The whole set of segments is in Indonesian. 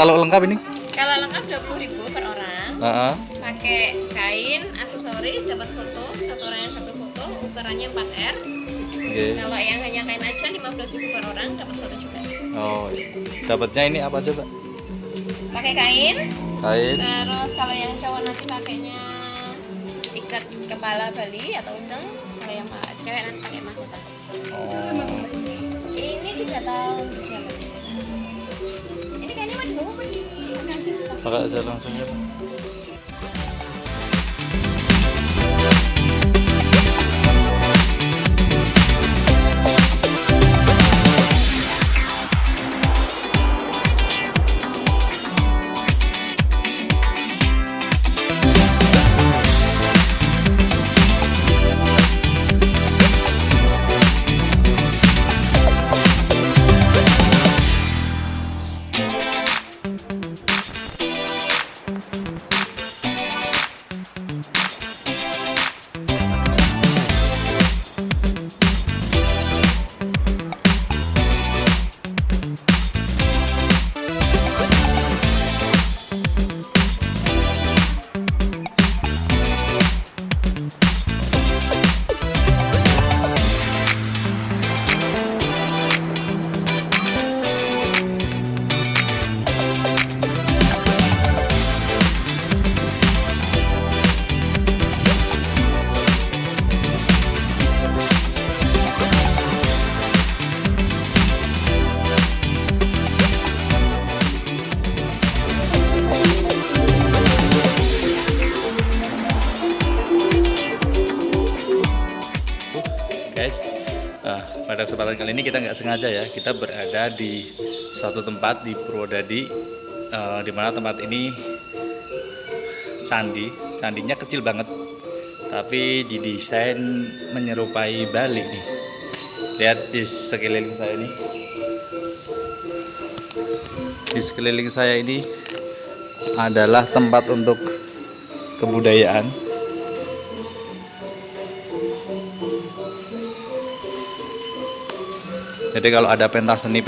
Kalau lengkap ini? Kalau lengkap 20.000 per orang. Pakai kain, aksesoris, dapat foto, satu orang yang satu foto, ukurannya 4R. Kalau yang hanya kain aja 15.000 per orang, dapat foto juga. Oh, dapatnya ini apa aja, Pak? Pakai kain. Kain. Terus kalau yang cowok nanti pakainya ikat kepala Bali atau undang. Kalau yang cewek nanti pakai mahkota. Oh. Ini 3 tahun bisa. Ini kayaknya mau dibawa pergi. Pakai aja langsung ya. Guys, pada kesempatan kali ini kita nggak sengaja ya, kita berada di suatu tempat di Purwodadi, di mana tempat ini candinya kecil banget, tapi didesain menyerupai Bali nih. Lihat di sekeliling saya ini, adalah tempat untuk kebudayaan. Jadi kalau ada pentas seni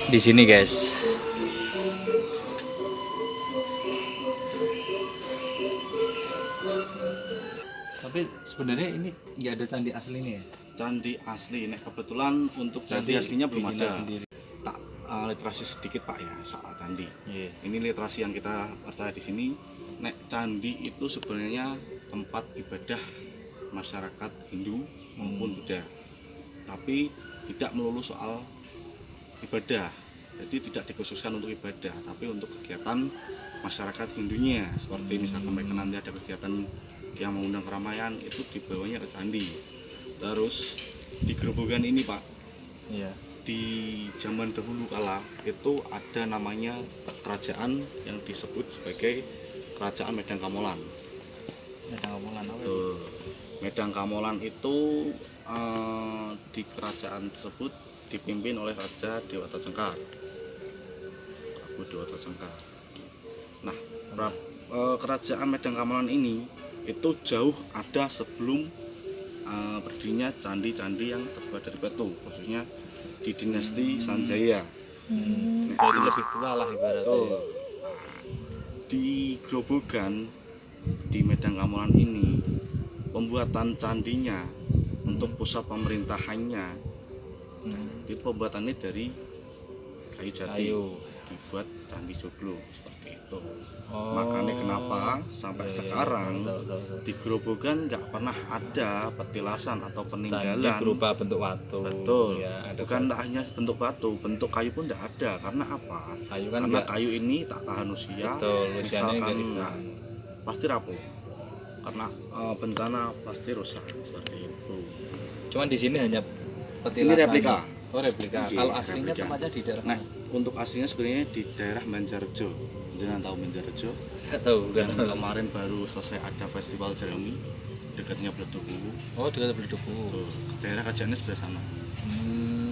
di sini, guys. Tapi sebenarnya ini nggak ada candi aslinya ya? Candi asli, nek kebetulan untuk candi aslinya belum ada. Tak literasi sedikit Pak ya soal candi. Ini literasi yang kita percaya di sini. Nek candi itu sebenarnya tempat ibadah masyarakat Hindu maupun Buddha. Tapi tidak melulu soal ibadah, jadi tidak dikhususkan untuk ibadah, tapi untuk kegiatan masyarakat Hindunya. Seperti misalkan mereka nanti ada kegiatan yang mengundang keramaian, itu dibawanya ke candi. Terus di Grobogan ini Pak, di zaman dahulu kala itu ada namanya kerajaan yang disebut sebagai Kerajaan Medang Kamolan. Medang Kamolan itu di kerajaan tersebut dipimpin oleh Raja Dewata Cengkar, Prabu Dewata Cengkar. Nah, kerajaan Medang Kamolan ini itu jauh ada sebelum berdirinya candi-candi yang terbuat dari batu, khususnya di dinasti Sanjaya. Jadi lebih tua lah ibaratnya. Di Grobogan, di Medang Kamolan ini, pembuatan candinya untuk pusat pemerintahannya itu pembuatannya dari kayu jati, dibuat candi joglo seperti itu. Makanya kenapa sampai sekarang di Grobogan nggak pernah ada petilasan atau peninggalan Candi berupa bentuk batu. Betul. Ya, bukan tak hanya bentuk batu, bentuk kayu pun tidak ada. Karena apa? Kayu kan karena kayu ini tak tahan usia. Betul, misalkan pasti rapuh. Karena bencana pasti rusak seperti itu. Cuman di sini hanya petilasan. Ini replika. Oh, replika. Kalau aslinya tempatnya di daerah Nah, untuk aslinya sebenarnya di daerah Banjarjo. Jangan tahu Banjarjo? Nggak tahu, kan. Kemarin baru selesai ada festival Jeremy dekatnya Bleduku. Oh, dekat Bleduku. Daerah kajiannya sebelah sana.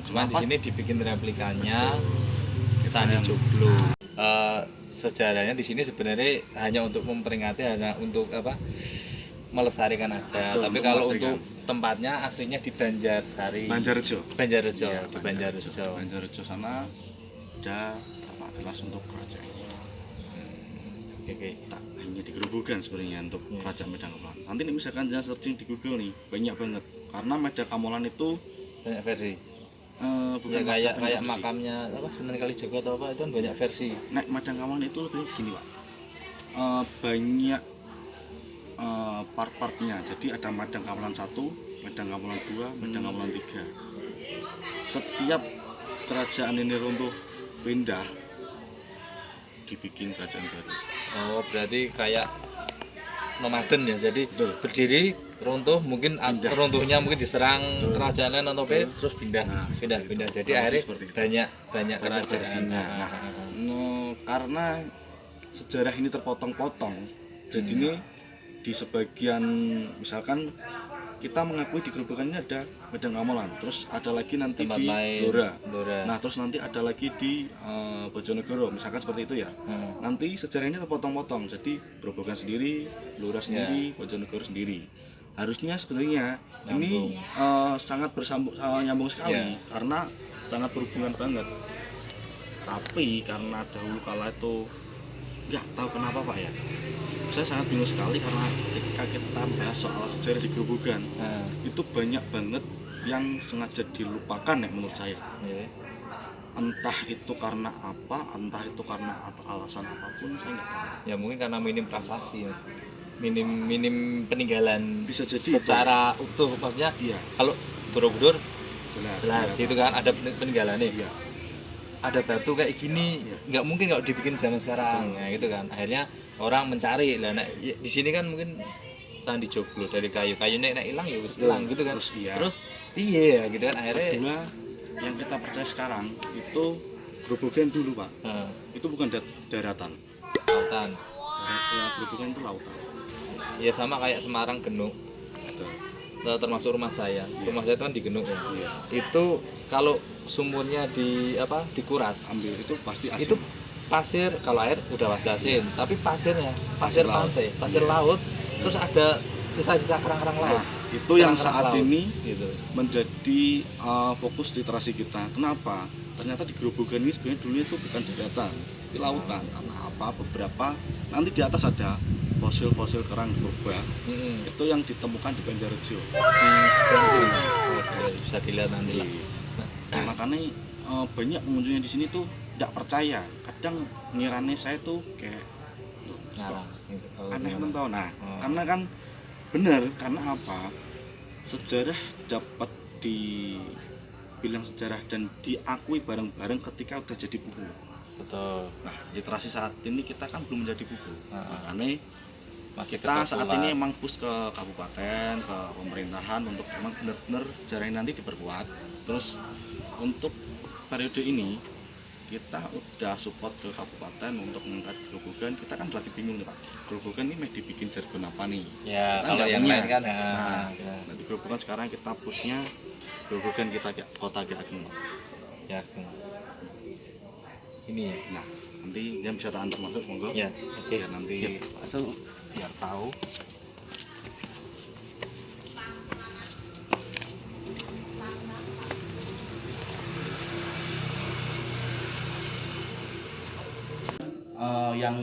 Cuman di sini dibikin replikanya Candi Joglo. Sejarahnya di sini sebenarnya hanya untuk memperingati, hanya untuk apa? Melestarikan aja. Betul, tapi kalau untuk tempatnya aslinya di Banjarsari. Banjarjo. Banjarjo, Ya, di Banjarjo. Banjarjo sana ada tapak gelas untuk kerajaannya. Oke. Tak hanya di Grobogan sebenarnya untuk kerajaan Medan Kamolan. Nanti nih misalkan jangan searching di Google nih banyak banget karena Medan Kamolan itu Banyak versi. bukan Ya masa kayak versi. makamnya apa Sunan Kalijaga atau apa itu kan banyak versi. Nek Medan Kamolan itu lebih gini Pak, banyak part-partnya. Jadi ada Medan Kamolan 1, Medan Kamolan 2, Medan Kamolan 3. Setiap kerajaan ini runtuh pindah dibikin kerajaan baru. Oh, berarti kayak nomaden ya. Jadi Betul. berdiri runtuh mungkin Pindah. runtuhnya mungkin diserang kerajaan lain atau apa terus pindah. Nah, pindah. Jadi Kurang akhirnya lebih seperti itu. banyak Banyak kerajaan. versinya. Nah, karena sejarah ini terpotong-potong, jadi ini di sebagian misalkan kita mengakui di Grobogan ini ada Medan Kamolan, terus ada lagi nanti Tempat di lain, Blora. Blora. Nah, terus nanti ada lagi di Bojonegoro, misalkan seperti itu ya. Nanti sejarah ini terpotong-potong, jadi Grobogan sendiri, Blora sendiri, Bojonegoro sendiri. Harusnya sebenarnya ini sangat nyambung sekali karena sangat berhubungan banget. Tapi karena dahulu kala itu nggak tahu kenapa Pak ya, saya sangat bingung sekali karena ketika kita bahas soal sejarah di Grobogan itu banyak banget yang sengaja dilupakan ya menurut saya. Entah itu karena apa, entah itu karena alasan apapun, saya nggak tahu. Ya mungkin karena minim prasasti ya. minim peninggalan Bisa jadi secara utuh, maksudnya Iya, kalau Borobudur jelas itu kan ada peninggalannya. Iya. Ada batu kayak gini nggak mungkin kalau dibikin zaman sekarang. Nah gitu kan akhirnya orang mencari lah. Nah, di sini kan mungkin Candi Joglo dari kayunya nek hilang ya wis hilang gitu kan. Terus iya gitu kan akhirnya. Kedua, yang kita percaya sekarang itu Grobogan dulu Pak, itu bukan daratan. Lautan. Ya, Grobogan itu lautan. Ya sama kayak Semarang Genuk. Termasuk rumah saya. Rumah saya itu kan di Genuk ya. Itu kalau sumurnya dikuras, Ambil itu pasti asin. itu pasir, kalau air udah pasti asin, tapi pasirnya pasir pantai, pasir laut, terus ada sisa-sisa kerang-kerang laut. Nah, itu yang saat laut, ini gitu. menjadi fokus literasi kita. Kenapa? Ternyata di Grobogan ini sebenarnya dulu itu bukan daratan, di lautan. Karena apa? Beberapa nanti di atas ada fosil-fosil kerang purba. Itu yang ditemukan di Banjarjo. Bisa dilihat nanti lah. Makanya banyak pengunjungnya di sini tuh tidak percaya. Kadang ngirane saya tuh kayak aneh tahu. Nah, karena kan benar, karena apa? Sejarah dapat dibilang sejarah dan diakui bareng-bareng ketika udah jadi buku. Betul. Nah, literasi saat ini kita kan belum menjadi buku. Makanya Masih kita saat ini emang push ke kabupaten, ke pemerintahan untuk emang benar-benar sejarah ini nanti diperkuat. Terus untuk periode ini kita udah support ke kabupaten untuk mengangkat Grobogan. Kita kan lagi bingung nih Pak, Grobogan ini mau dibikin jargon apa nih? Ya, Kita kalau nggak yang punya. lain kan Nah, di Grobogan sekarang kita pushnya Grobogan kita kayak kota Ki Ageng Pak. ya. Ini ya. Nah, nanti dia bisa tak antar masuk monggo. Ya, oke. Biar nanti Masuk. biar tahu. Yang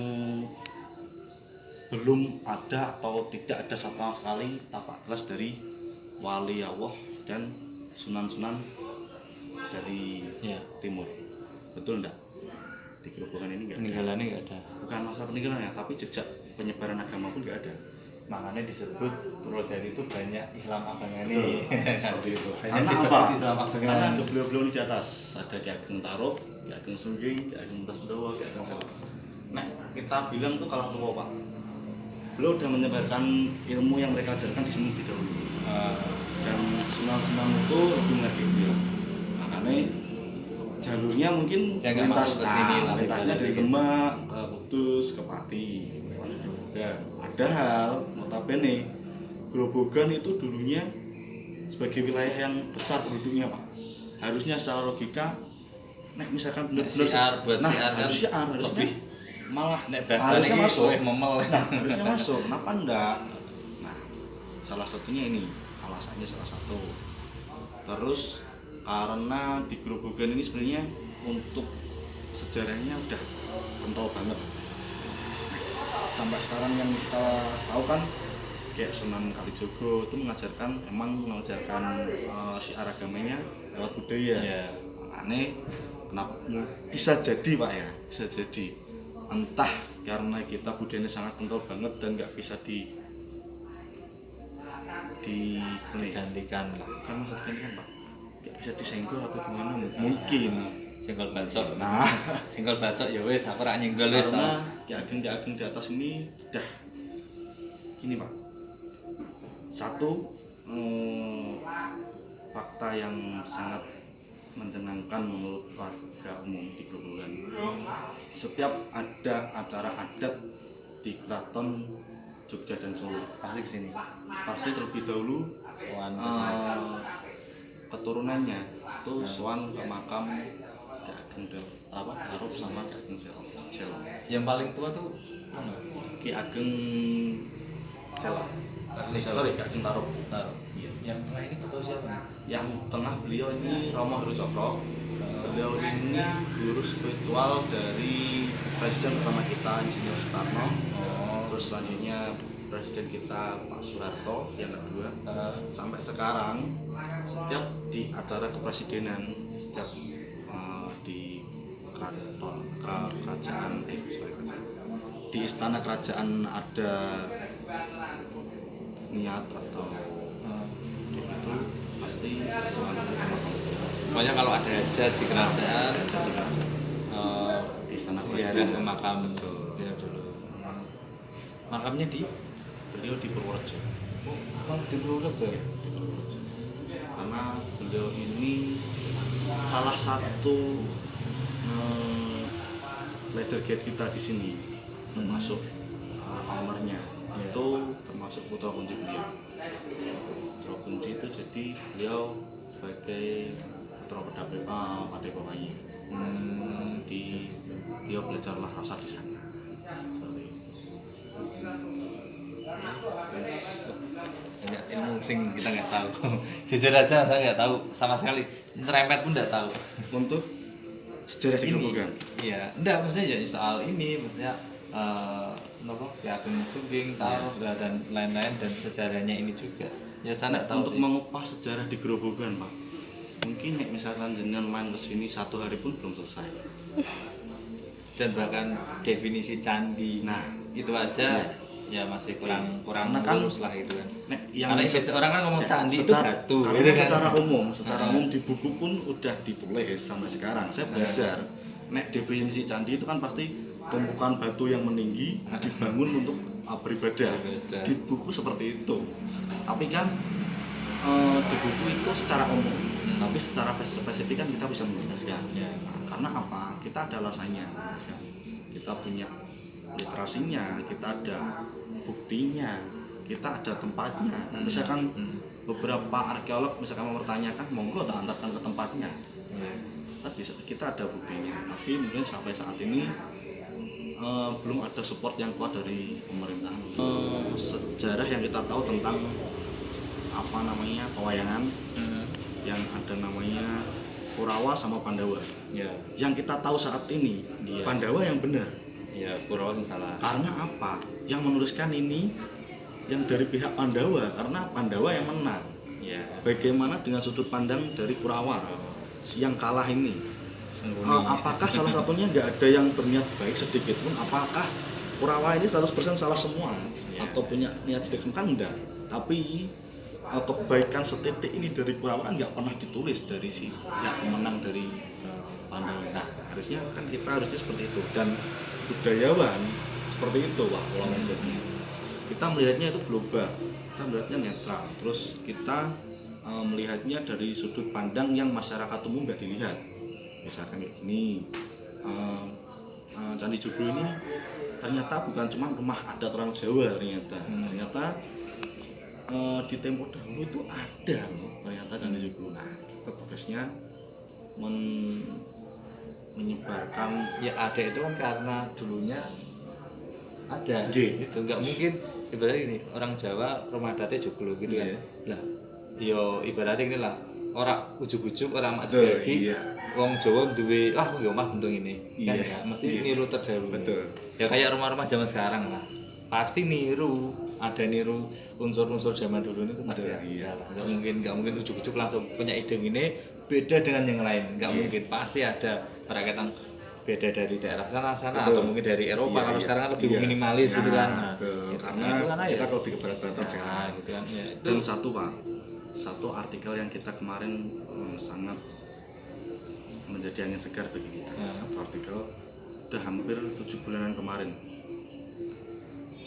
belum ada atau tidak ada sama sekali tapak gelas dari wali Allah dan sunan-sunan dari timur. Betul enggak? Di Grobogan ini enggak ada. Peninggalannya nggak ada. Bukan masalah peninggalan ya, tapi jejak penyebaran agama pun enggak ada. Makanya disebut Purwodadi itu banyak Islam Agengani. Seperti itu. Hanya Karena disebut apa? Islam Karena Agengani. ada beliau-beliau di atas. Ada Ki Ageng Taruk, Ki Ageng Sungging, Ki Ageng Muntas Bedawa, Ki Ageng Sela. Nah, kita bilang tuh kalah tua Pak. Beliau udah menyebarkan ilmu yang mereka ajarkan di sini lebih dahulu. Dan sunan-sunan itu lebih menghargai beliau. Makanya jalurnya mungkin Dia nggak masuk ke sini lah. lintasnya dari Demak ke Kudus ke Pati lewat Grobogan. Padahal notabene Grobogan itu dulunya sebagai wilayah yang besar penduduknya Pak. Harusnya secara logika nek misalkan benar-benar Siar buat nah, siar kan harus siar, harusnya lebih malah nek bahasa harusnya ini masuk. memel. Harusnya masuk, kenapa enggak? Nah, salah satunya ini, alasannya salah satu. Terus karena di Grobogan ini sebenarnya untuk sejarahnya udah kental banget. Sampai sekarang yang kita tahu kan kayak Sunan Kalijogo itu mengajarkan syiar agamanya lewat budaya. Yeah. Makanya kenapa bisa jadi Pak ya, bisa jadi entah karena kita budayanya sangat kental banget dan nggak bisa digantikan lah. Kan maksudnya kan Pak, nggak bisa disenggol atau gimana mungkin. Senggol bacok. Nah, senggol bacok ya wes aku rak nyenggol wes. Karena Ki Ageng di atas ini dah ini Pak. Satu fakta yang sangat menyenangkan menurut warga umum di Grobogan. Setiap ada acara adat di Keraton Jogja dan Solo Pasti kesini. pasti terlebih dahulu Soan keturunannya itu sowan ke makam Ki Ageng Arop sama Ki Ageng Selong. Yang paling tua tuh mana? Ki Ageng Selong. Sorry, Ki Ageng Arop. Iya. Yang tengah ini foto siapa? Yang tengah beliau ini Romo Heru Cokro. Beliau ini guru spiritual dari Presiden pertama kita Insinyur Soekarno. Terus selanjutnya Presiden kita Pak Soeharto yang kedua. Sampai sekarang setiap di acara kepresidenan, setiap di kerajaan di istana kerajaan ada niat atau gitu pasti Pokoknya kalau ada hajat di kerajaan di istana ziarah presiden ke makam ziarah dulu. Makamnya di beliau di Purworejo. di Purworejo. Karena beliau ini salah satu leader gate kita di sini, termasuk ownernya itu termasuk putra kunci beliau. Putra kunci itu jadi beliau sebagai putra padepokannya. Dia belajarlah rasa di sana. Seperti itu. Banyak ilmu sing kita nggak tahu. Jujur aja saya nggak tahu sama sekali. Nyerempet pun nggak tahu. Untuk sejarah di Grobogan. Iya, enggak maksudnya ya soal ini maksudnya nopo ya Ageng Sumbing tahu dan lain-lain dan sejarahnya ini juga. Ya saya nggak tahu Untuk sih. mengupas sejarah di Grobogan, Pak. Mungkin misalkan jenengan main ke sini 1 hari pun belum selesai. Dan bahkan definisi candi. Nah, itu aja ya masih kurang Karena kan lurus lah itu kan. yang Karena orang kan ngomong candi itu secara, batu. karena gitu kan. secara umum di buku pun udah ditulis sampai sekarang. Saya belajar. Nek definisi candi itu kan pasti tumpukan batu yang meninggi dibangun untuk beribadah. Di buku seperti itu. Tapi kan di buku itu secara umum, tapi secara spesifik kan kita bisa menjelaskan. Ya. Karena apa? Kita ada alasannya menjelaskan. Kita punya literasinya, kita ada buktinya, kita ada tempatnya. Nah, misalkan beberapa arkeolog misalkan mempertanyakan, monggo tak antarkan ke tempatnya. Tapi kita ada buktinya. Tapi mungkin sampai saat ini belum ada support yang kuat dari pemerintah. Sejarah yang kita tahu tentang apa namanya pewayangan, yang ada namanya Kurawa sama Pandawa. Ya. Yang kita tahu saat ini Pandawa yang benar. Ya, Kurawa sih salah. Karena apa? Yang menuliskan ini yang dari pihak Pandawa, karena Pandawa yang menang. Ya. Bagaimana dengan sudut pandang dari Kurawa yang kalah ini? Apakah salah satunya nggak ada yang berniat baik sedikit pun? Apakah Kurawa ini 100% salah semua? Atau punya niat jelek semua? Kan enggak. Tapi kebaikan setitik ini dari Kurawa nggak pernah ditulis dari si yang pemenang dari Pandawa. Nah, harusnya kan kita harusnya seperti itu, dan budayawan seperti itu Pak pola mindsetnya. Kita melihatnya itu global, kita melihatnya netral, terus kita melihatnya dari sudut pandang yang masyarakat umum nggak dilihat. Misalkan kayak gini, Candi Joglo ini ternyata bukan cuma rumah adat orang Jawa ternyata di tempo dahulu itu ada ternyata Candi Joglo. Nah, kita tugasnya menyebarkan. Ya ada itu kan karena dulunya ada. Iya. Itu nggak mungkin ibaratnya ini orang Jawa rumah adatnya Joglo gitu kan. Lah, yo ibaratnya ini lah ora ujuk-ujuk ora mak Betul, jegi. iya. Wong Jawa duwe aku nggak omah bentuk ini. Kan Iya, ya, mesti iya. niru terdahulu. Betul. Ya kayak rumah-rumah zaman sekarang lah. Pasti niru, ada niru unsur-unsur zaman dulu itu pasti Betul, ada. iya. Nggak mungkin ujuk-ujuk langsung punya ide ini beda dengan yang lain. Nggak Iya. mungkin, pasti ada perakitan beda dari daerah sana Betul. atau mungkin dari Eropa. Iya, Kalau iya. sekarang kan lebih Iya. minimalis gitu kan. Nah, betul. Gitu. Karena Itu kan kita ya. lebih ke barat-baratan sekarang. Gitu kan. Ya, itu Dan satu Pak, satu artikel yang kita kemarin sangat menjadi angin segar bagi kita. Ya. Satu artikel udah hampir 7 bulanan kemarin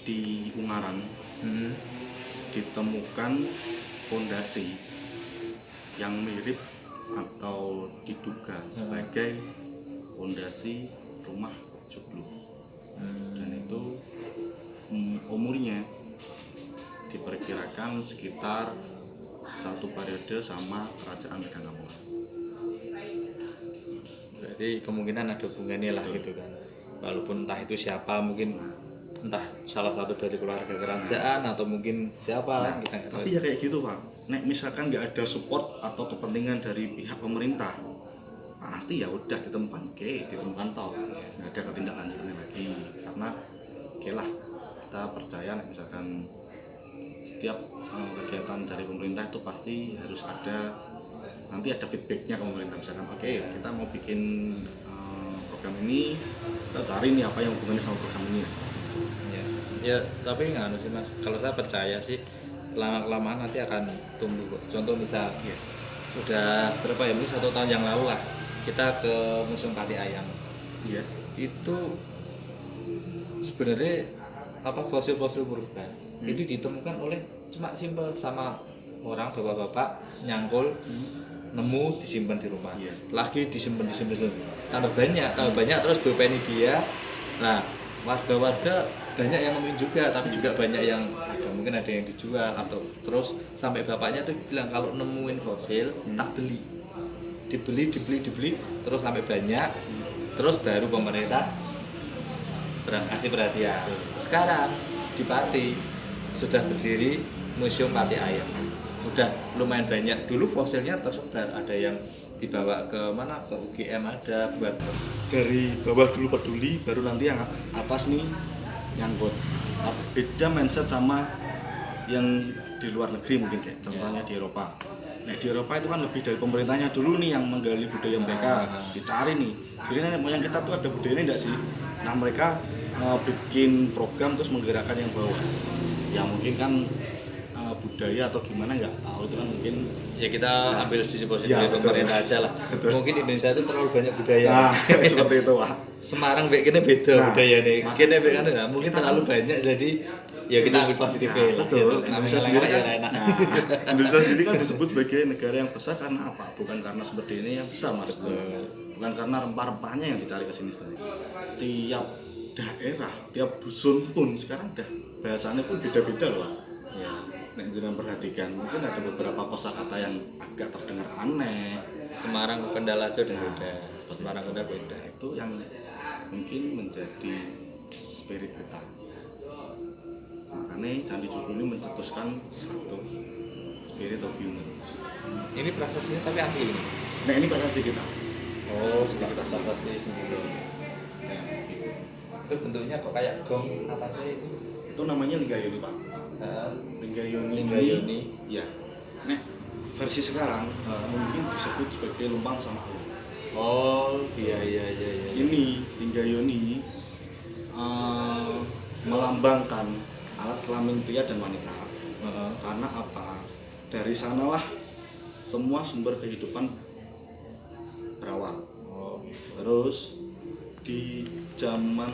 di Ungaran Mhm. ditemukan fondasi yang mirip atau diduga sebagai fondasi rumah joglo. Dan itu umurnya diperkirakan sekitar satu periode sama kerajaan Medangamora. Berarti kemungkinan ada hubungannya lah gitu kan. Walaupun entah itu siapa, mungkin entah salah satu dari keluarga kerajaan atau mungkin siapa Nah, kita nggak tahu. tapi ya kayak gitu Pak. Nek misalkan nggak ada support atau kepentingan dari pihak pemerintah, pasti ya udah ditemukan, ditemukan toh. Nggak ada ketindaklanjutannya lagi. Karena oke lah, kita percaya nek misalkan setiap kegiatan dari pemerintah itu pasti harus ada, nanti ada feedbacknya ke pemerintah. Misalkan kita mau bikin program ini, kita cari nih apa yang hubungannya sama program ini. Ya tapi nggak sih mas, kalau saya percaya sih lama-kelamaan nanti akan tumbuh kok. Contoh misal udah berapa ya, mungkin 1 tahun yang lalu lah kita ke Museum Pati Ayam. Iya. Itu sebenarnya apa, fosil-fosil purba itu ditemukan oleh cuma simpel sama orang bapak-bapak nyangkul, nemu disimpan di rumah, lagi disimpan tambah banyak terus dopeni dia. Nah warga-warga banyak yang nemuin juga, tapi juga banyak yang mungkin ada yang dijual atau terus sampai bapaknya tuh bilang kalau nemuin fosil tak dibeli terus sampai banyak, terus baru pemerintah kasih perhatian. Sekarang di Pati sudah berdiri Museum Pati Ayam, udah lumayan banyak. Dulu fosilnya tersebar, ada yang dibawa ke mana, ke UGM ada buat Dari bawah dulu peduli, baru nanti yang atas nih nyangkut. Beda mindset sama yang di luar negeri mungkin kayak contohnya di Eropa. Nah di Eropa itu kan lebih dari pemerintahnya dulu nih yang menggali budaya mereka, dicari nih. Jadi yang kita tuh ada budayanya enggak sih? Nah mereka bikin program terus menggerakkan yang bawah. Ya mungkin kan budaya atau gimana nggak tahu, itu kan mungkin ya kita ambil sisi positif Ya, dari pemerintah aja lah. Betul. Mungkin Indonesia itu terlalu banyak budaya. nah, seperti itu Pak. Semarang kayaknya beda Nah, budaya nih. Kayaknya kan mungkin kita terlalu banyak, jadi ya kita ambil positifnya lah. Betul. Gitu. Indonesia sendiri kan, enak. Indonesia sendiri kan disebut sebagai negara yang besar karena apa? Bukan karena seperti ini yang besar mas. Bukan karena rempah-rempahnya yang dicari ke sini sebenarnya. Tiap daerah, tiap dusun pun sekarang udah bahasanya pun beda-beda loh. Ya. Nek jenengan perhatikan, mungkin ada beberapa kosakata yang agak terdengar aneh. Semarang ke Kendal aja udah beda. Semarang udah beda. Itu yang mungkin menjadi spirit kita. Makanya Candi Joglo ini mencetuskan satu spirit of human. Ini prasastinya tapi asli ini. Nah ini prasasti kita. Oh, sedikit prasasti sendiri. Ya. Itu bentuknya kok kayak gong atasnya itu. Itu namanya Linggayoni Pak. Linggayoni. Linggayoni. Ya. Nah versi sekarang mungkin disebut sebagai Lumpang sama Alu. Oh iya. Ini Linggayoni melambangkan alat kelamin pria dan wanita. Karena apa? Dari sanalah semua sumber kehidupan berawal. Terus di zaman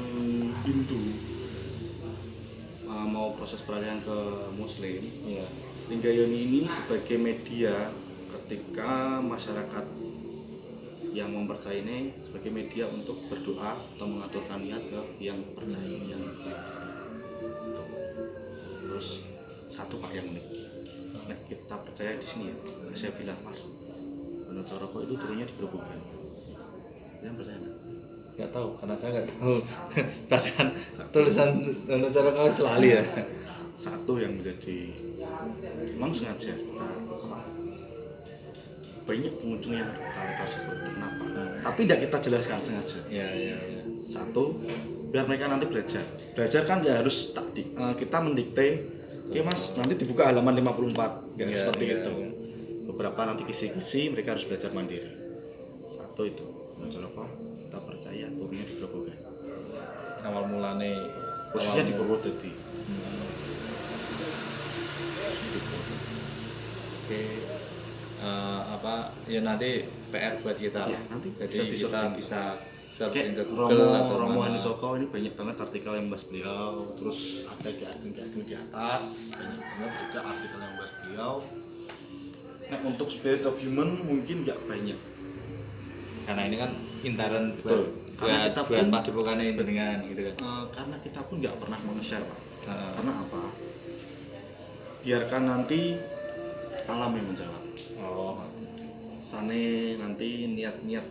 Hindu mau proses peralihan ke Muslim, Linggayoni ini sebagai media ketika masyarakat yang mempercayainya sebagai media untuk berdoa atau mengaturkan niat ke yang percaya, yang percaya. Terus satu Pak yang unik, nah, kita percaya di sini ya. Saya bilang Mas, Gunung Coroko itu turunnya di Grobogan. Yang percaya nggak? Nggak tahu, karena saya nggak tahu. Bahkan tulisan Gunung Coroko selalu ya. Satu yang menjadi memang sengaja kita banyak pengunjung yang bertanya seperti itu kenapa. Tapi tidak kita jelaskan sengaja. Ya. Satu, biar mereka nanti belajar. Belajar kan nggak harus kita mendikte, oke mas nanti dibuka halaman 54, nggak seperti itu. Beberapa nanti kisi-kisi mereka harus belajar mandiri. Satu itu, apa? Kita percaya turunnya di Grobogan. Awal mulane Posisinya di Purwodadi. Oke. Ya nanti PR buat kita. Ya, nanti jadi kita bisa searching ke Romo, Google atau Romo mana. Hanujoko ini banyak banget artikel yang membahas beliau, terus ada di di atas banyak banget juga artikel yang membahas beliau. Nah untuk Spirit of Human mungkin nggak banyak Karena ini kan intern Betul. Karena kita buat pun- padepokannya dengan gitu kan. karena kita pun nggak pernah meng-share Pak. Heeh. Karena apa? Biarkan nanti alam yang menjawab. Oh. Sane nanti niat-niat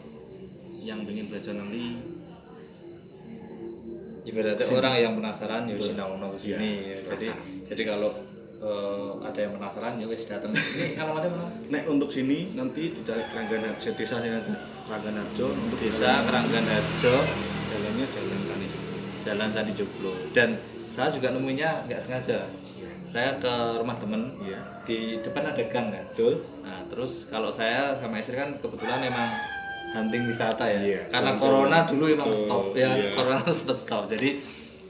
yang ingin belajar nanti Ibaratnya Sini. orang yang penasaran ya Betul. sinau ke sini. Iya, Jadi kalau ada yang penasaran ya wis datang. Ini alamatnya mana? nek untuk sini nanti dicari Kerangganarjo, desa sini nanti Kerangganarjo untuk Desa Kerangganarjo, jalannya jalan Candi Joglo. Jalan Candi Joglo. Dan saya juga nemunya nggak sengaja. Saya ke rumah temen, Iya. di depan ada gang kan, betul. Nah terus kalau saya sama istri kan kebetulan emang hunting wisata ya. Iya, Karena jalan-jalan. corona dulu emang Betul, stop ya, iya. corona sempat stop. Jadi,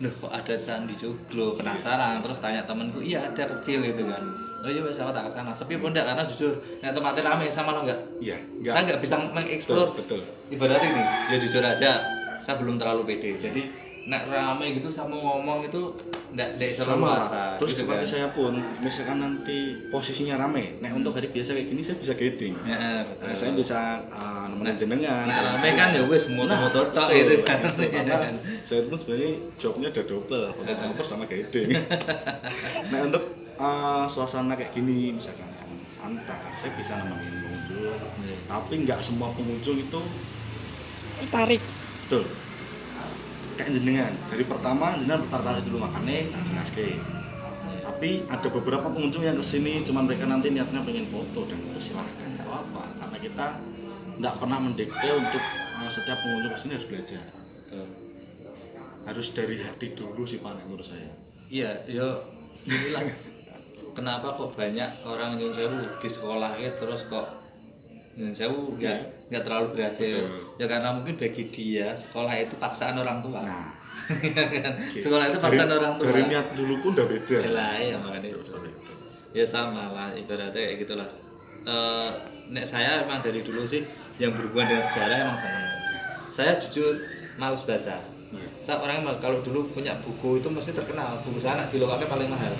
kok ada Candi Joglo, penasaran. Terus tanya temanku, iya ada kecil gitu kan. Oh iya sama tak kesana. Sepi pun enggak karena jujur, nek tempatnya rame sama lo enggak. Iya, Saya nggak bisa mengeksplor. betul. Ibaratnya ini, ya jujur aja, saya belum terlalu pede. Jadi nek rame gitu sama ngomong itu enggak selalu Sama. rasa. Terus gitu seperti kan. saya pun, misalkan nanti posisinya rame, nek untuk hari biasa kayak gini saya bisa guiding. Ya, betul. Nah, saya bisa nemenin jenengan. Nah, jalan rame kan ya wes motor-motor tok betul, gitu kan. betul. Karena saya pun sebenarnya jobnya udah double, fotografer sama guiding. Nah untuk suasana kayak gini misalkan yang santai, saya bisa nemenin pengunjung. Iya. Tapi nggak semua pengunjung itu Tarik. betul. Kayak jenengan, dari pertama jenengan bertarik dulu makannya, tak jelaske. Tapi ada beberapa pengunjung yang kesini, cuma mereka nanti niatnya pengen foto dan itu silahkan, nggak apa. Karena kita nggak pernah mendikte untuk setiap pengunjung kesini harus belajar. Betul. Harus dari hati dulu sih Pak menurut saya. Iya, yo inilah kenapa kok banyak orang Nyun Sewu di sekolah terus kok Nyun Sewu nggak terlalu berhasil. Betul. Ya karena mungkin bagi dia sekolah itu paksaan orang tua. Nah, Kan? Sekolah itu paksaan orang tua. dari niat dulu pun udah beda. Lah ya makanya itu. Ya sama lah ibaratnya kayak gitulah. Nek saya emang dari dulu sih yang berhubungan dengan sejarah emang seneng. Saya jujur males baca. Saya orang kalau dulu punya buku itu mesti terkenal, buku saya di lokapnya paling mahal.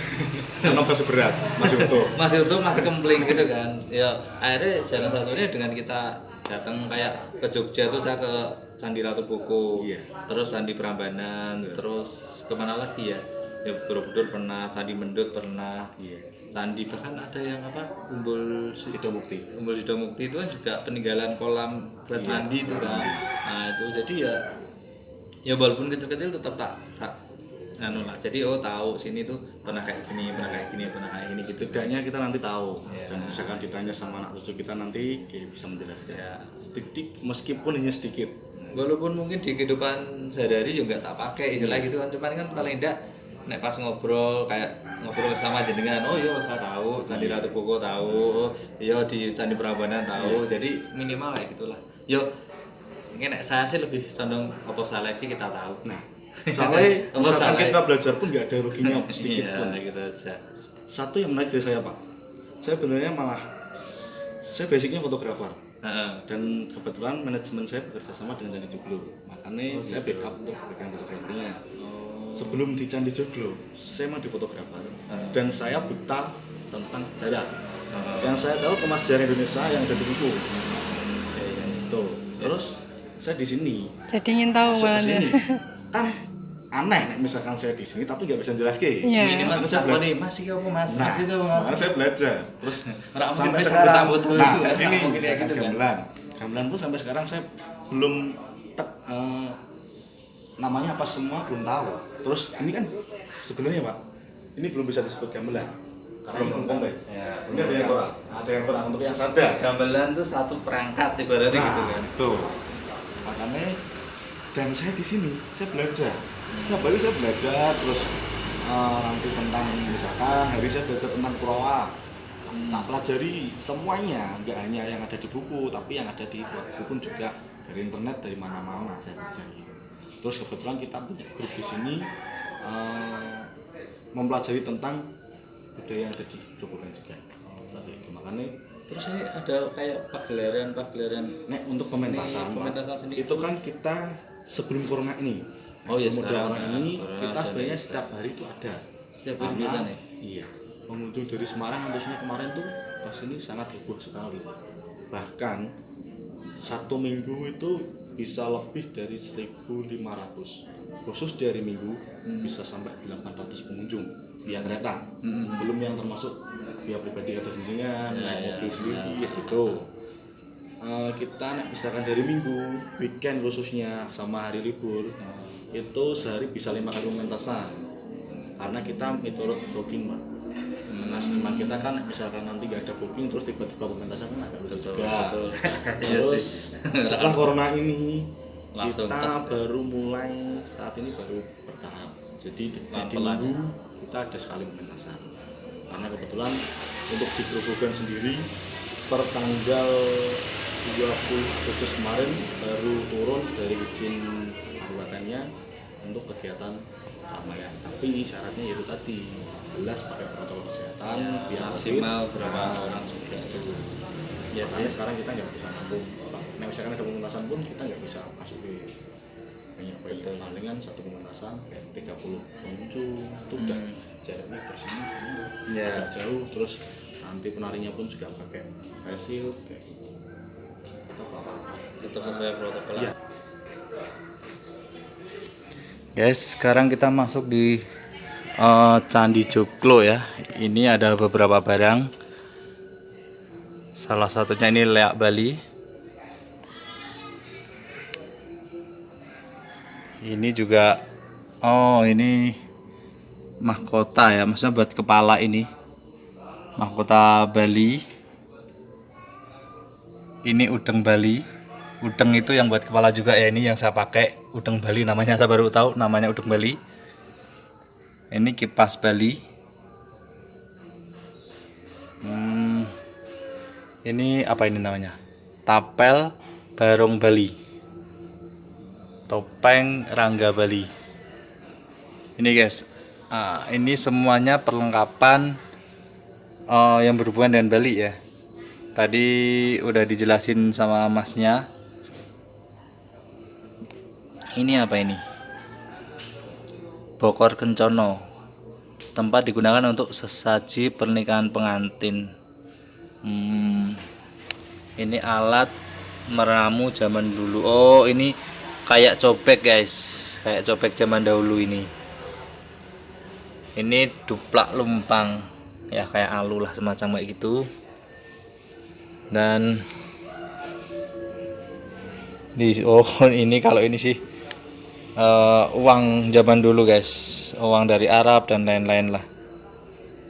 Karena masih berat, masih utuh. Masih utuh, masih kempling gitu kan. Ya akhirnya jalan satunya dengan kita datang kayak ke Jogja tuh saya ke Candi Ratu Boko, Iya. terus Candi Prambanan, terus kemana lagi ya? Ya Borobudur pernah, Candi Mendut pernah, Iya. Candi bahkan ada yang apa Umbul Sidomukti. Umbul Sidomukti itu kan juga peninggalan kolam buat Iya, mandi itu kan. mandi. Nah itu jadi ya walaupun kecil-kecil tetap tak anu lah. Jadi tahu sini tuh pernah kayak gini, pernah kayak gini, pernah kayak gini gitu. Setidaknya kita nanti tahu. Iya. Dan misalkan ditanya sama anak cucu kita nanti kayak bisa menjelaskan. Ya. Sedikit meskipun hanya sedikit. Walaupun mungkin di kehidupan sehari-hari juga tak pakai istilah gitu kan, cuman kan paling enggak nek pas ngobrol kayak ngobrol sama jenengan, oh iya saya tahu Candi Ratu Boko tahu, iya di Candi Prambanan tahu, jadi minimal kayak gitulah. Yo mungkin nek saya sih lebih condong apa seleksi kita tahu. Nah, soalnya Apa misalkan salah? kita belajar pun nggak ada ruginya sedikit Iya, pun. gitu aja. Satu yang menarik dari saya Pak, saya sebenarnya malah saya basicnya fotografer. Heeh. Dan kebetulan manajemen saya bekerja sama dengan Candi Joglo, makanya saya backup untuk bagian fotografinya. Sebelum di Candi Joglo, saya mah di fotografer dan saya buta tentang sejarah. Yang saya tahu kemas sejarah Indonesia yang ada di buku. Tuh. Terus saya di sini, Jadi ingin tahu saya malah di dia. sini kan aneh nek misalkan saya di sini tapi nggak bisa jelaskan. Iya. Minimal Karena saya apa nih masih apa mas? Nah, Masih tuh mas. makanya saya belajar. Terus Ora mungkin sampai bisa sekarang, disambut dulu. nah kayak gini, Mungkin kayak misalkan gitu kan. gamelan. Gamelan pun sampai sekarang saya belum namanya apa semua belum tahu. Terus ini kan sebenarnya Pak, ini belum bisa disebut gamelan. Belum komplit. Ya. Ini ada yang ada yang kurang untuk yang sadar. Gamelan tuh satu perangkat ibaratnya gitu kan. Betul. Makanya dan saya di sini saya belajar. Setiap hari saya belajar terus nanti tentang misalkan hari saya belajar tentang Kurawa. Tak pelajari semuanya, nggak hanya yang ada di buku, tapi yang ada di buku pun juga dari internet, dari mana-mana saya pelajari. Terus kebetulan kita punya grup di sini mempelajari tentang budaya yang ada di Grobogan juga. Makanya Terus ini ada kayak pagelaran untuk pementasan sendiri. itu kan kita sebelum corona ini. Oh iya, sebelum sekarang corona ini corona kita ada sebenarnya nih. setiap hari itu ada. Setiap hari Karena, biasanya? Iya. Pengunjung dari Semarang khususnya kemarin tuh pas ini sangat heboh sekali. Bahkan satu minggu itu bisa lebih dari 1.500. Khusus di hari Minggu bisa sampai 800 pengunjung via kereta. Belum yang termasuk via pribadi atas sendirian, naik mobil sendiri gitu. Kita misalkan dari Minggu, weekend khususnya sama hari libur itu sehari bisa 5 kali pementasan. Karena kita menurut booking, Pak. Nah, sama kita kan misalkan nanti gak ada booking terus tiba-tiba pementasan kan agak betul juga. Terus setelah corona ini Langsung kita baru mulai saat ini baru bertahap. Jadi di Minggu kita ada sekali pementasan. Karena kebetulan untuk di Grobogan sendiri per tanggal 20 Agustus kemarin baru turun dari izin kabupatennya untuk kegiatan keramaian. Tapi syaratnya yaitu tadi jelas pakai protokol kesehatan, biar maksimal berapa orang sudah itu. Ya, makanya sekarang kita nggak bisa nampung. Nah, misalkan ada pementasan pun kita nggak bisa masuk ke banyak palingan satu pementasan kayak 30 pengunjung itu udah jaraknya bersini agak jauh, terus nanti penarinya pun juga pakai face shield kayak gitu. Tetap sesuai protokol. Ya. Guys, sekarang kita masuk di Candi Joglo ya. Ini ada beberapa barang. Salah satunya ini leak Bali. Ini juga ini mahkota ya, maksudnya buat kepala ini. Mahkota Bali. Ini udeng Bali. Udeng itu yang buat kepala juga ya, ini yang saya pakai udeng Bali namanya, saya baru tahu namanya udeng Bali. Ini kipas Bali. Ini apa ini namanya? Tapel Barong Bali. Topeng Rangga Bali. Ini guys, ini semuanya perlengkapan yang berhubungan dengan Bali ya. Tadi udah dijelasin sama masnya. Ini apa ini? Bokor Kencono. Tempat digunakan untuk sesaji pernikahan pengantin. Ini alat meramu zaman dulu. Oh, ini kayak cobek guys, kayak cobek zaman dahulu ini. Ini duplak lumpang ya, kayak alu lah semacam kayak gitu. Dan ini kalau ini sih uang zaman dulu guys, uang dari Arab dan lain-lain lah.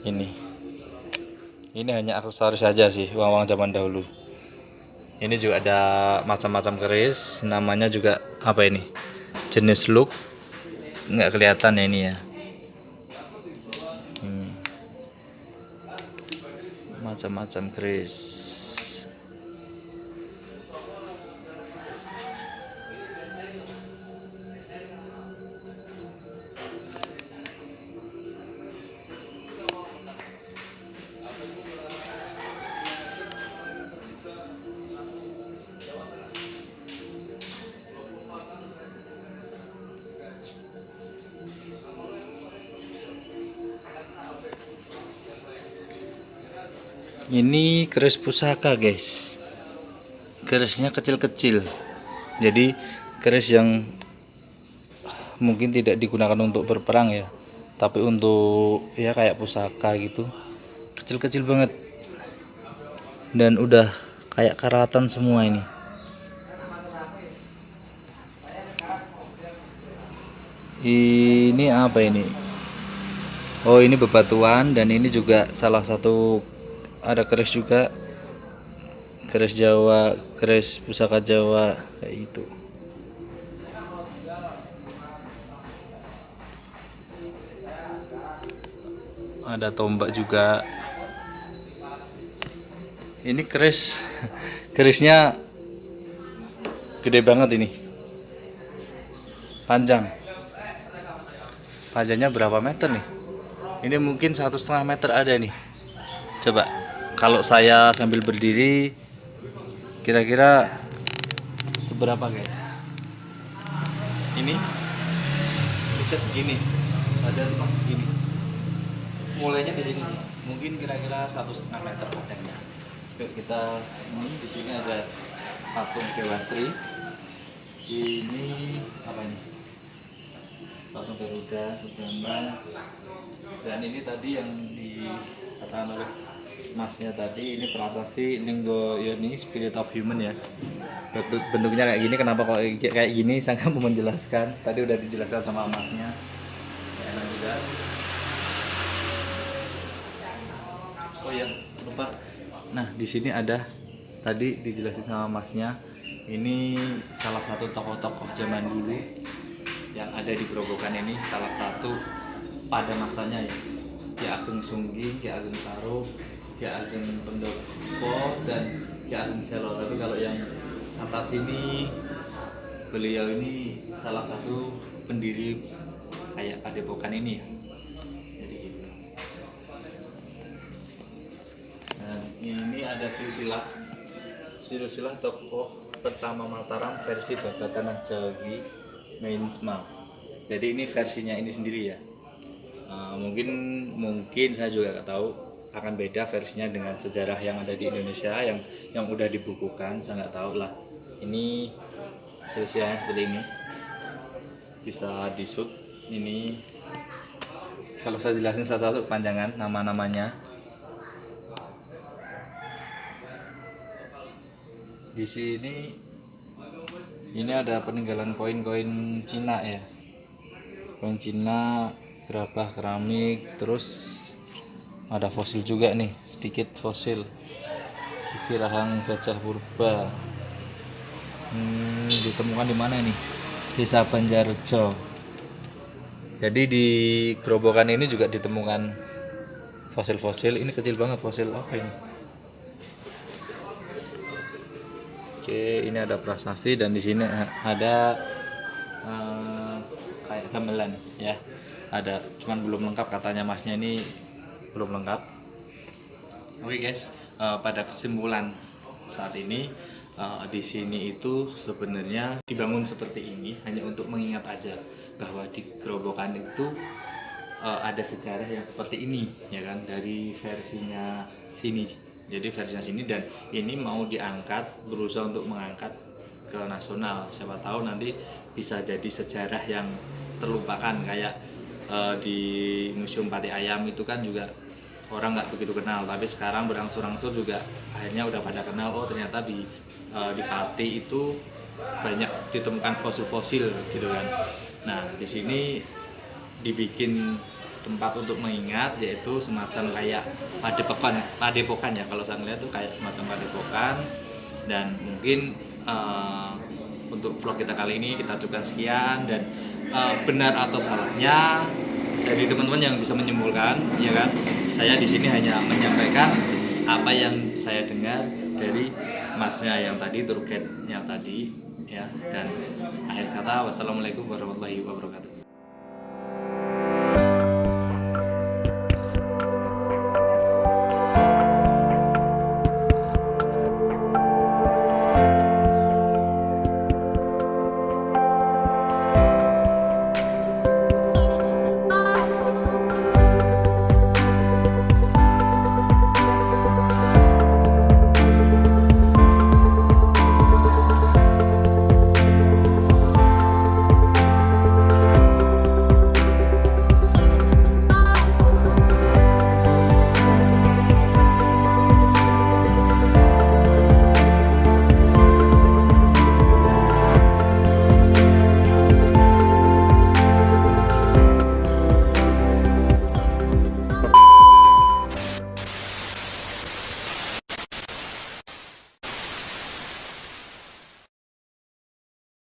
Ini hanya aksesoris saja sih, uang-uang zaman dahulu. Ini juga ada macam-macam keris, namanya juga apa ini? Jenis look, nggak kelihatan ya ini ya. Macam-macam keris. Ini keris pusaka guys, kerisnya kecil-kecil, jadi keris yang mungkin tidak digunakan untuk berperang ya, tapi untuk ya kayak pusaka gitu, kecil-kecil banget dan udah kayak karatan semua ini. Ini apa ini? Oh, ini bebatuan, dan ini juga salah satu ada keris juga keris Jawa, keris pusaka Jawa kayak gitu. Ada tombak juga. Ini kerisnya gede banget ini. Panjangnya berapa meter nih? Ini mungkin 1,5 meter ada nih. Coba kalau saya sambil berdiri, kira-kira seberapa guys? Ini bisa segini, badan pas segini. Mulainya di sini sih. Mungkin kira-kira 1,5 meter panjangnya. Yuk kita di sini ada patung Dewa Sri. Ini apa ini? Patung Garuda, Sudama. Dan ini tadi yang dikatakan oleh masnya tadi, ini prasasti Linggo Yoni, Spirit of Human ya. Bentuknya kayak gini, kenapa kok kayak gini? Saya mau menjelaskan. Tadi udah dijelaskan sama masnya. Enak juga. Oh ya, lupa. Nah, di sini ada tadi dijelasin sama masnya. Ini salah satu tokoh-tokoh zaman dulu yang ada di Grobogan ini, salah satu pada masanya ya. Ki Ageng Sunggi, Ki Ageng Taruh, Ki Ageng Pendopo, dan Ki Ageng Selo. Tapi kalau yang atas ini, beliau ini salah satu pendiri kayak Padepokan ini ya. Jadi gitu. Dan ini ada silsilah tokoh pertama Mataram versi Babat Jawi Mainsma. Jadi ini versinya ini sendiri ya. Mungkin saya juga nggak tahu akan beda versinya dengan sejarah yang ada di Indonesia yang udah dibukukan. Saya nggak tahu lah. Ini silsilahnya seperti ini. Bisa disut. Ini kalau saya jelasin satu-satu panjangan nama-namanya. Di sini ini ada peninggalan koin-koin Cina ya. Koin Cina, gerabah keramik, terus ada fosil juga nih, sedikit fosil. Gigi rahang gajah purba. Ditemukan di mana nih? Desa Banjarjo. Jadi di Grobogan ini juga ditemukan fosil-fosil. Ini kecil banget, fosil apa ini? Oke, ini ada prasasti dan di sini ada kayak gamelan ya. Ada, cuman belum lengkap katanya masnya, ini belum lengkap. Oke guys, pada kesimpulan saat ini di sini itu sebenarnya dibangun seperti ini hanya untuk mengingat aja bahwa di Grobogan itu ada sejarah yang seperti ini ya kan, dari versinya sini. Jadi versinya sini, dan ini mau diangkat, berusaha untuk mengangkat ke nasional. Siapa tahu nanti bisa jadi sejarah yang terlupakan kayak di Museum Pati Ayam itu kan juga orang nggak begitu kenal, tapi sekarang berangsur-angsur juga akhirnya udah pada kenal. Oh ternyata di Pati itu banyak ditemukan fosil-fosil gitu kan. Nah di sini dibikin tempat untuk mengingat, yaitu semacam kayak padepokan ya, kalau saya lihat tuh kayak semacam padepokan. Dan mungkin untuk vlog kita kali ini kita cukupkan sekian, dan benar atau salahnya dari teman-teman yang bisa menyimpulkan ya kan. Saya di sini hanya menyampaikan apa yang saya dengar dari masnya yang tadi, Turket yang tadi ya. Dan akhir kata, wassalamualaikum warahmatullahi wabarakatuh.